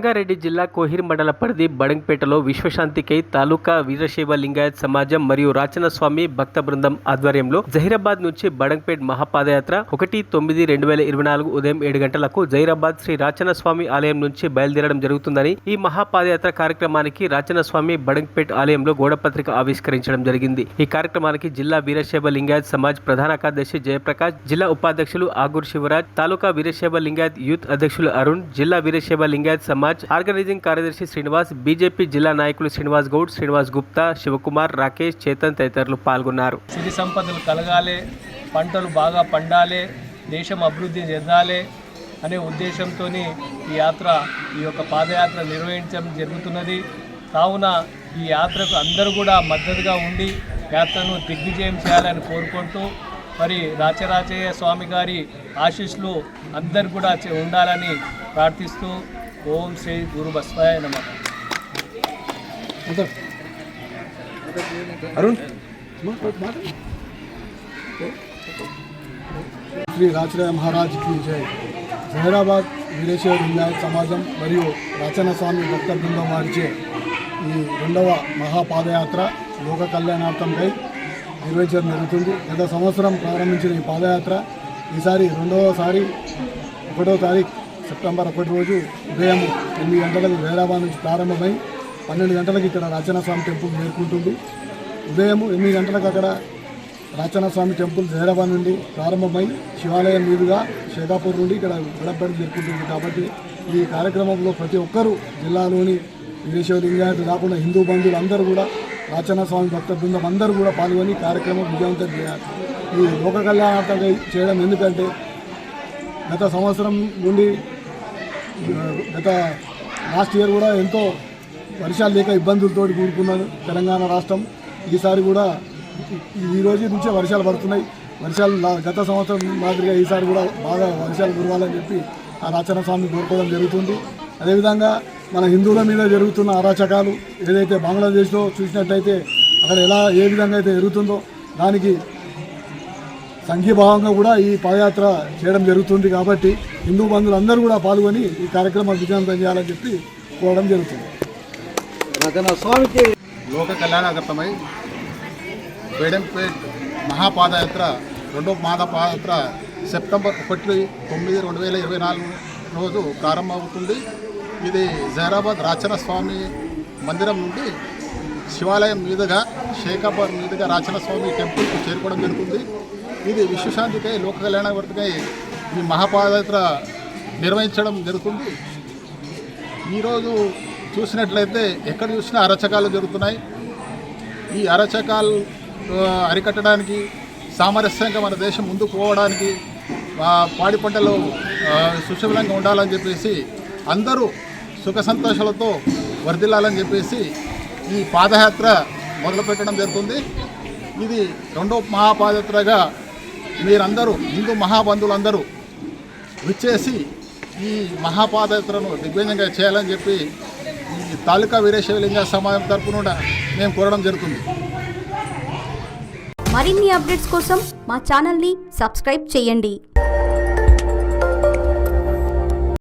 రంగారెడ్డి జిల్లా కోహిర్ మండల పరిధి బడంగ్పేటలో విశ్వశాంతికై తాలూకా వీరశైవ లింగాయత్ సమాజం మరియు రాచన స్వామి భక్త బృందం ఆధ్వర్యంలో జహీరాబాద్ నుంచి బడంగ్పేట్ మహాపాదయాత్ర 1/9/2024 ఉదయం 7 గంటలకు జహీరాబాద్ శ్రీ రాచన స్వామి ఆలయం నుంచి బయలుదేరడం జరుగుతుందని ఈ మహాపాదయాత్ర కార్యక్రమానికి రాచన స్వామి బడంగ్పేట్ ఆలయంలో గోడపత్రిక ఆవిష్కరించడం జరిగింది। ఈ కార్యక్రమానికి జిల్లా వీరశైవ లింగాయత్ సమాజ్ ప్రధాన కార్యదర్శి జయప్రకాష్, జిల్లా ఉపాధ్యక్షులు ఆగూర్ శివరాజ్, తాలూకా వీరశైవ లింగాయత్ యూత్ అధ్యక్షులు అరుణ్, జిల్లా వీరశైవ లింగాయత్ సమాజ్ ఆర్గనైజింగ్ కార్యదర్శి శ్రీనివాస్, బీజేపీ జిల్లా నాయకులు శ్రీనివాస్ గౌడ్, శ్రీనివాస్ గుప్తా, శివకుమార్, రాకేష్, చేతన్ తదితరులు పాల్గొన్నారు। సిరి సంపదలు కలగాలి, పంటలు బాగా పండాలి, దేశం అభివృద్ధి చెందాలి అనే ఉద్దేశంతో ఈ యొక్క పాదయాత్ర నిర్వహించడం జరుగుతున్నది। కావున ఈ యాత్రకు అందరూ కూడా మద్దతుగా ఉండి యాత్రను దిగ్విజయం చేయాలని కోరుకుంటూ మరి రాచరాచయ్య స్వామి గారి ఆశీస్సులు అందరు కూడా ఉండాలని ప్రార్థిస్తూ ఓం శ్రీ గురు బసవాయ నమః। అరుణ్ శ్రీ రాచరాయ మహారాజ్కి జై। జహీరాబాద్ వీరశైవ లింగాయత్ సమాజం మరియు రాచన స్వామి భక్త బృందం వారిచే ఈ 2వ మహాపాదయాత్ర లోక కళ్యాణార్థంపై నిర్వహించడం జరుగుతుంది। గత సంవత్సరం ప్రారంభించిన ఈ పాదయాత్ర ఈసారి 2వసారి 1వ తారీఖు సెప్టెంబర్ 1 రోజు ఉదయం 8 గంటలకు జహీరాబాద్ నుంచి ప్రారంభమై 12 గంటలకు ఇక్కడ రాచన స్వామి టెంపుల్ చేరుకుంటుంది। ఉదయం 8 గంటలకు అక్కడ రాచన స్వామి టెంపుల్ జహీరాబాద్ నుండి ప్రారంభమై శివాలయం మీదుగా షేకాపూర్ నుండి ఇక్కడ గడపడి జరుపుకుంటుంది। కాబట్టి ఈ కార్యక్రమంలో ప్రతి ఒక్కరూ జిల్లాలోని వీరశైవ లింగాయత్ కాకుండా హిందూ బంధువులు అందరూ కూడా రాచన స్వామి భక్త బృందం అందరూ కూడా పాల్గొని కార్యక్రమం విజయవంతం చేయాలి। ఈ లోక కళ్యాణార్థంగా చేయడం ఎందుకంటే గత సంవత్సరం నుండి గత లాస్ట్ ఇయర్ కూడా ఎంతో వర్షాలు లేక ఇబ్బందులతో కూడుకున్నది తెలంగాణ రాష్ట్రం। ఈసారి కూడా ఈ రోజు నుంచే వర్షాలు పడుతున్నాయి। వర్షాలు గత సంవత్సరం మాదిరిగా ఈసారి కూడా బాగా వర్షాలు కురవాలని చెప్పి ఆ రాచన స్వామి కోరుకోవడం జరుగుతుంది। అదేవిధంగా మన హిందువుల మీద జరుగుతున్న అరాచకాలు ఏదైతే బంగ్లాదేశ్లో చూసినట్లయితే అక్కడ ఏ విధంగా అయితే జరుగుతుందో దానికి సంఘీభావంగా కూడా ఈ పాదయాత్ర చేయడం జరుగుతుంది। కాబట్టి హిందూ బంధువులందరూ కూడా పాల్గొని ఈ కార్యక్రమాన్ని విజయవంతం చేయాలని చెప్పి కోరడం జరుగుతుంది। రాచన స్వామికి లోక కళ్యాణార్థమై బడంగ్పేట్ మహాపాదయాత్ర 2వ మహాపాదయాత్ర సెప్టెంబర్ 1/9/2024 రోజు ప్రారంభమవుతుంది। ఇది జహీరాబాద్ రాచన స్వామి మందిరం నుండి శివాలయం మీదుగా షేకాపూర్ మీదుగా రాచన స్వామి టెంపుల్కు చేరుకోవడం జరుగుతుంది। ఇది విశ్వశాంతికై లోక కళ్యాణార్థమై ఈ మహాపాదయాత్ర నిర్వహించడం జరుగుతుంది। ఈరోజు చూసినట్లయితే ఎక్కడ చూసినా అరాచకాలు జరుగుతున్నాయి। ఈ అరాచకాలు అరికట్టడానికి సామరస్యంగా మన దేశం ముందుకు పోవడానికి పాడి పంటలు సుశీలంగా ఉండాలని చెప్పేసి అందరూ సుఖ సంతోషాలతో వర్ధిల్లాలని చెప్పేసి ఈ పాదయాత్ర మొదలుపెట్టడం జరుగుతుంది। ఇది 2వ మహాపాదయాత్రగా మీరందరూ హిందూ మహాబంధువులందరూ విచ్చేసి ఈ మహాపాదయాత్రను దిగ్విజయంగా చేయాలని చెప్పి ఈ తాలూకా వీరశైవ లింగాయత్ సమాజం తరపున మేము కోరడం జరుగుతుంది। మరిన్ని అప్డేట్స్ కోసం మా ఛానల్ని సబ్స్క్రైబ్ చేయండి।